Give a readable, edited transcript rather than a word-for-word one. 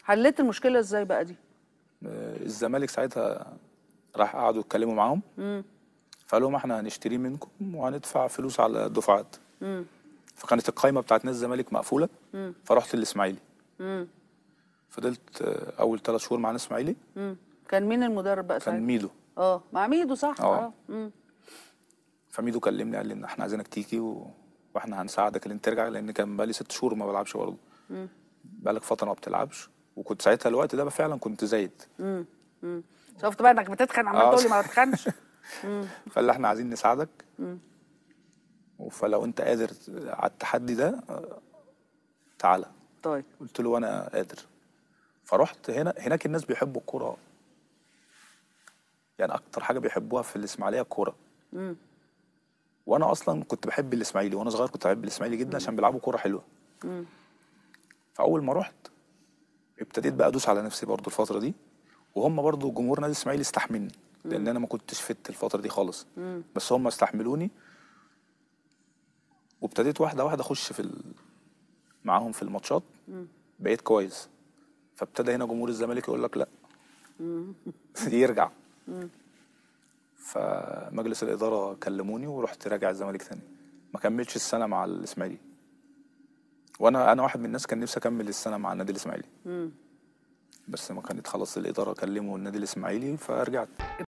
حليت المشكله ازاي بقى دي؟ الزمالك ساعتها راح قعدوا يتكلموا معاهم، فقالوا لهم احنا هنشتريه منكم وهندفع فلوس على الدفعات. فكانت القايمه بتاعت نادي الزمالك مقفوله، فرحت الاسماعيلي. فضلت اول 3 شهور مع الاسماعيلي. كان مين المدرب بقى ساعتها؟ كان ميدو. مع ميدو صح. فميدو كلمني قال لي ان احنا عايزينك تيجي واحنا هنساعدك ان انت ترجع، لان كان بقالي 6 شهور ما بلعبش برضه. بقالك فتره ما بتلعبش، وكنت ساعتها الوقت ده فعلا كنت زايد. شفت بقى انك بتتخن عمال تقول لي ما بتخنش. فقال لي احنا عايزين نساعدك، فلو انت قادر على التحدي ده تعالى. طيب قلت له وانا قادر. فرحت هناك الناس بيحبوا الكوره، يعني اكتر حاجه بيحبوها في الاسماعيليه الكوره. وانا اصلا كنت بحب الاسماعيلي وانا صغير، كنت بحب الاسماعيلي جدا عشان بيلعبوا كوره حلوه. فاول ما رحت ابتديت بقى ادوس على نفسي برضو الفتره دي، وهم برضو جمهور نادي الاسماعيلي استحملني، لان انا ما كنتش فت الفتره دي خالص. بس هم استحملوني، وابتديت واحده واحده اخش معاهم في الماتشات. بقيت كويس. فابتدى هنا جمهور الزمالك يقول لك لا، يرجع. فمجلس الاداره كلموني ورحت راجع الزمالك تاني. ما كملتش السنه مع الاسماعيلي، وانا واحد من الناس كان نفسي اكمل السنه مع النادي الاسماعيلي. بس ما كانت خلاص الاداره كلموا النادي الاسماعيلي فرجعت.